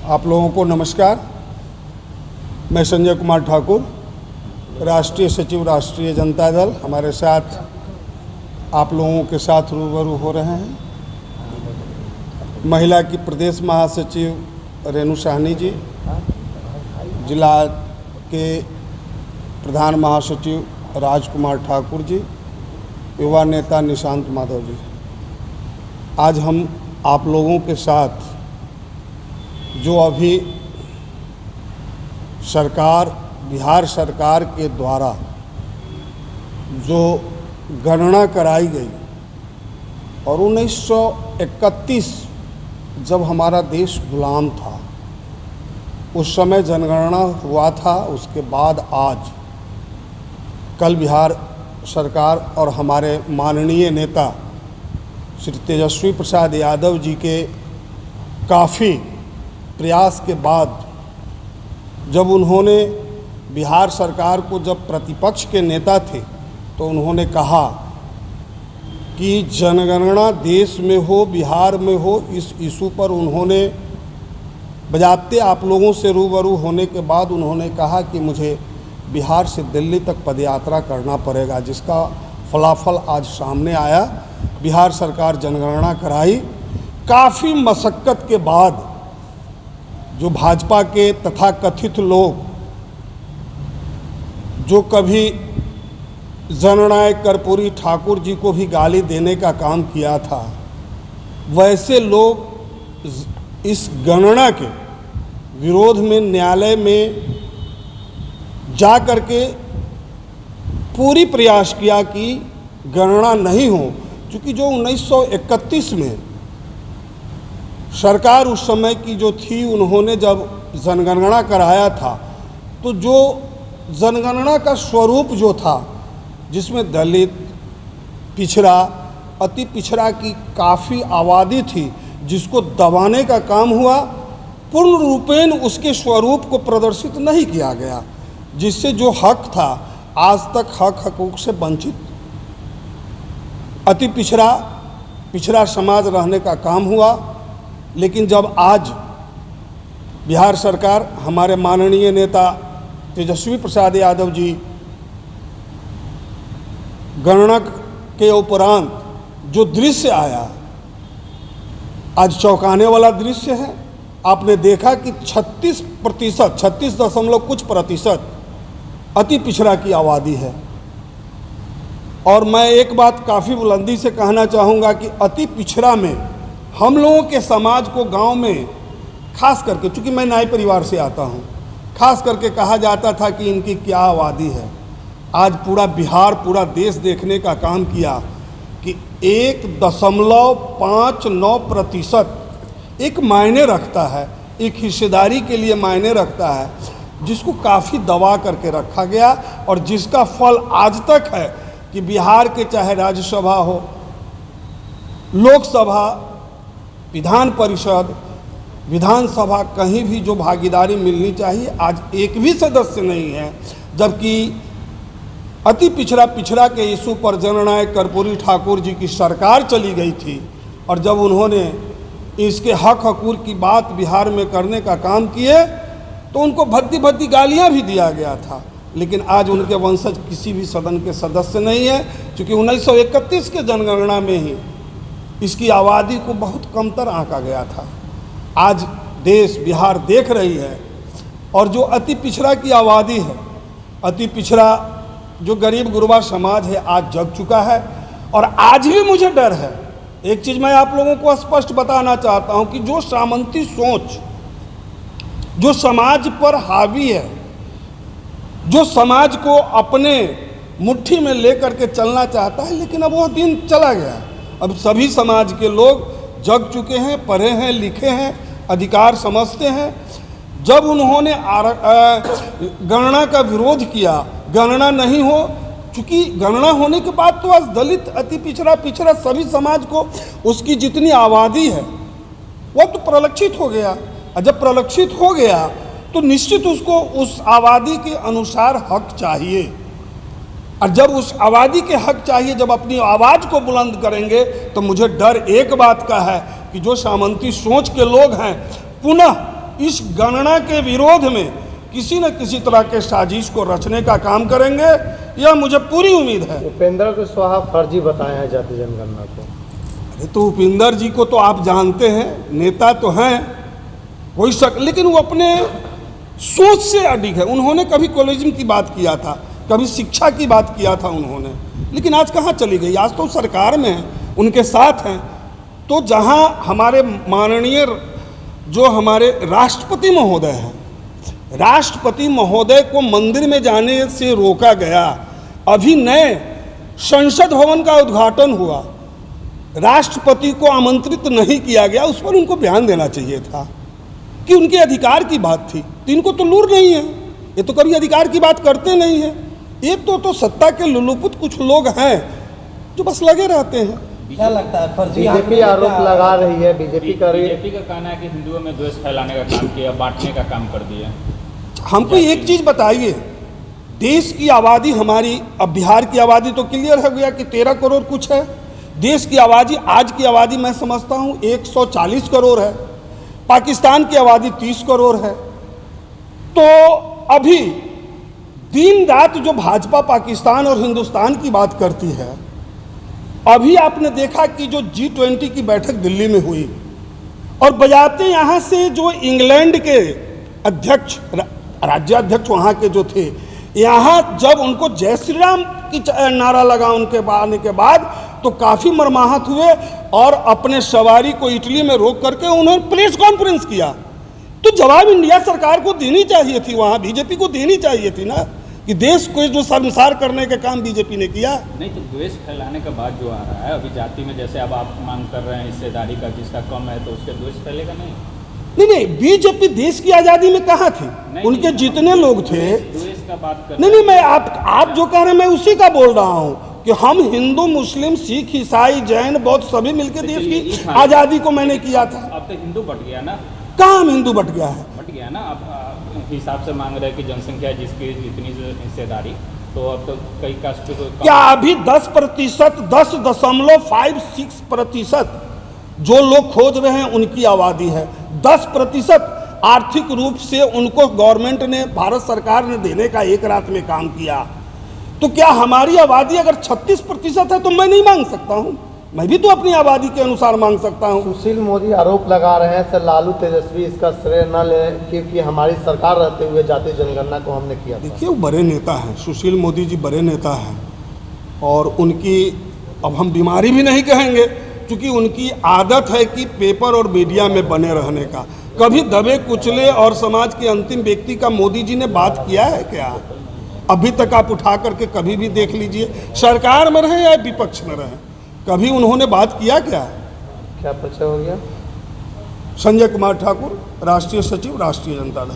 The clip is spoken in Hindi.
आप लोगों को नमस्कार। मैं संजय कुमार ठाकुर, राष्ट्रीय सचिव राष्ट्रीय जनता दल। हमारे साथ आप लोगों के साथ रूबरू हो रहे हैं महिला की प्रदेश महासचिव रेणु साहनी जी, जिला के प्रधान महासचिव राजकुमार ठाकुर जी, युवा नेता निशांत माधव जी। आज हम आप लोगों के साथ जो अभी सरकार, बिहार सरकार के द्वारा जो गणना कराई गई और 1931 जब हमारा देश गुलाम था उस समय जनगणना हुआ था। उसके बाद आज कल बिहार सरकार और हमारे माननीय नेता श्री तेजस्वी प्रसाद यादव जी के काफ़ी प्रयास के बाद जब उन्होंने बिहार सरकार को, जब प्रतिपक्ष के नेता थे, तो उन्होंने कहा कि जनगणना देश में हो, बिहार में हो, इस इशू पर उन्होंने बजाते आप लोगों से रूबरू होने के बाद उन्होंने कहा कि मुझे बिहार से दिल्ली तक पदयात्रा करना पड़ेगा, जिसका फलाफल आज सामने आया। बिहार सरकार जनगणना कराई। काफ़ी मशक्क़त के बाद जो भाजपा के तथाकथित लोग जो कभी जननायक कर्पूरी ठाकुर जी को भी गाली देने का काम किया था, वैसे लोग इस गणना के विरोध में न्यायालय में जा कर के पूरी प्रयास किया कि गणना नहीं हो, क्योंकि जो 1931 में सरकार उस समय की जो थी, उन्होंने जब जनगणना कराया था तो जो जनगणना का स्वरूप जो था, जिसमें दलित, पिछड़ा, अति पिछड़ा की काफ़ी आबादी थी, जिसको दबाने का काम हुआ, पूर्ण रूपेण उसके स्वरूप को प्रदर्शित नहीं किया गया, जिससे जो हक था, आज तक हकूक़ से वंचित अति पिछड़ा समाज रहने का काम हुआ। लेकिन जब आज बिहार सरकार, हमारे माननीय नेता तेजस्वी प्रसाद यादव जी गणना के उपरांत जो दृश्य आया, आज चौंकाने वाला दृश्य है। आपने देखा कि 36.कुछ% अति पिछड़ा की आबादी है। और मैं एक बात काफ़ी बुलंदी से कहना चाहूँगा कि अति पिछड़ा में हम लोगों के समाज को गांव में खास करके, चूँकि मैं नाई परिवार से आता हूँ, खास करके कहा जाता था कि इनकी क्या आबादी है। आज पूरा बिहार, पूरा देश देखने का काम किया कि 1.59% एक मायने रखता है, एक हिस्सेदारी के लिए मायने रखता है, जिसको काफ़ी दबा करके रखा गया और जिसका फल आज तक है कि बिहार के चाहे राज्यसभा हो, लोकसभा, विधान परिषद, विधानसभा, कहीं भी जो भागीदारी मिलनी चाहिए, आज एक भी सदस्य नहीं है। जबकि अति पिछड़ा के इशू पर जननायक कर्पूरी ठाकुर जी की सरकार चली गई थी और जब उन्होंने इसके हकूक़ की बात बिहार में करने का काम किए तो उनको भद्दी गालियां भी दिया गया था। लेकिन आज उनके वंशज किसी भी सदन के सदस्य नहीं है, क्योंकि 1931 के जनगणना में ही इसकी आबादी को बहुत कमतर आंका गया था। आज देश, बिहार देख रही है और जो अति पिछड़ा की आबादी है, अति पिछड़ा जो गरीब गुरबा समाज है, आज जग चुका है। और आज भी मुझे डर है, एक चीज़ मैं आप लोगों को स्पष्ट बताना चाहता हूं कि जो सामंती सोच जो समाज पर हावी है, जो समाज को अपने मुट्ठी में लेकर के चलना चाहता है, लेकिन अब वो दिन चला गया। अब सभी समाज के लोग जग चुके हैं, पढ़े हैं, लिखे हैं, अधिकार समझते हैं। जब उन्होंने गणना का विरोध किया, गणना नहीं हो, चूँकि गणना होने के बाद तो आज दलित, अति पिछड़ा सभी समाज को उसकी जितनी आबादी है वो तो प्रलक्षित हो गया। और जब प्रलक्षित हो गया तो निश्चित उसको उस आबादी के अनुसार हक चाहिए। और जब उस आबादी के हक चाहिए, जब अपनी आवाज़ को बुलंद करेंगे, तो मुझे डर एक बात का है कि जो सामंती सोच के लोग हैं पुनः इस गणना के विरोध में किसी न किसी तरह के साजिश को रचने का काम करेंगे, यह मुझे पूरी उम्मीद है। उपेंद्र कुशवाहा फर्जी बताया है जाति जनगणना को। अरे तो उपेंद्र जी को तो आप जानते हैं, नेता तो हैं कोई शक, लेकिन वो अपने सोच से अडिग है। उन्होंने कभी कॉलेजिज्म की बात किया था, कभी शिक्षा की बात किया था उन्होंने, लेकिन आज कहाँ चली गई? आज तो सरकार में है, उनके साथ हैं। तो जहाँ हमारे माननीय जो हमारे राष्ट्रपति महोदय हैं, राष्ट्रपति महोदय को मंदिर में जाने से रोका गया, अभी नए संसद भवन का उद्घाटन हुआ, राष्ट्रपति को आमंत्रित नहीं किया गया, उस पर उनको बयान देना चाहिए था कि उनके अधिकार की बात थी। तो इनको तो लूर नहीं है, ये तो कभी अधिकार की बात करते नहीं हैं। ये तो सत्ता के लुलुपुत कुछ लोग हैं जो बस लगे रहते हैं। क्या लगता है फर्जी बीजेपी आरोप लगा रही है, बीजेपी का कहना है कि हिंदुओं में द्वेष फैलाने का काम किया, बांटने का काम कर दिया। हमको एक चीज बताइए, देश की आबादी हमारी, अब बिहार की आबादी तो क्लियर हो गया कि 13 करोड़ कुछ है। देश की आबादी, आज की आबादी मैं समझता हूँ 140 करोड़ है। पाकिस्तान की आबादी 30 करोड़ है। तो अभी दिन रात जो भाजपा पाकिस्तान और हिंदुस्तान की बात करती है, अभी आपने देखा कि जो G20 की बैठक दिल्ली में हुई और बजाते यहाँ से जो इंग्लैंड के अध्यक्ष, राज्याध्यक्ष वहाँ के जो थे, यहाँ जब उनको जय श्री राम की नारा लगा उनके आने के बाद, तो काफ़ी मर्माहत हुए और अपने सवारी को इटली में रोक करके उन्होंने प्रेस कॉन्फ्रेंस किया। तो जवाब इंडिया सरकार को देनी चाहिए थी, वहाँ बीजेपी को देनी चाहिए थी ना, कि देश को जो शर्मसार करने का काम बीजेपी ने किया। नहीं तो द्वेष फैलाने का बात जो आ रहा है अभी जाति में, जैसे अब आप मांग कर रहे हैं हिस्सेदारी का, जिसका कम है तो उसके द्वेष फैलेगा नहीं। नहीं, बीजेपी देश की आज़ादी में कहाँ थी? उनके जितने लोग थे, द्वेष का बात कर नहीं, मैं आप जो कह रहे हैं मैं उसी का बोल रहा हूँ कि हम हिंदू, मुस्लिम, सिख, ईसाई, जैन, बौद्ध सभी मिलकर देश की आज़ादी को मैंने किया था। अब तो हिंदू बट गया ना। कहाँ हम हिंदू बट गया है? बट गया ना। अब हिसाब से मांग रहे हैं कि जनसंख्या जिसकी जितनी हिस्सेदारी, तो अब तो कई कास्ट को क्या अभी 10%, 10.56% जो लोग खोज रहे हैं उनकी आबादी है। 10% आर्थिक रूप से उनको गवर्नमेंट ने, भारत सरकार ने देने का एक रात में काम किया। तो क्या हमारी आबादी अगर 36% है तो मैं नहीं मांग सकता हूँ? मैं भी तो अपनी आबादी के अनुसार मांग सकता हूँ। सुशील मोदी आरोप लगा रहे हैं सर लालू तेजस्वी इसका श्रेय न ले, क्योंकि हमारी सरकार रहते हुए जाति जनगणना को हमने किया। देखिए, वो बड़े नेता हैं, सुशील मोदी जी बड़े नेता हैं, और उनकी अब हम बीमारी भी नहीं कहेंगे, क्योंकि उनकी आदत है कि पेपर और मीडिया में बने रहने का। कभी दबे कुचले और समाज के अंतिम व्यक्ति का मोदी जी ने बात किया है क्या? अभी तक आप उठा करके कभी भी देख लीजिए, सरकार में रहे या विपक्ष में रहे, कभी उन्होंने बात किया क्या? क्या परिचय हो गया? संजय कुमार ठाकुर, राष्ट्रीय सचिव, राष्ट्रीय जनता दल।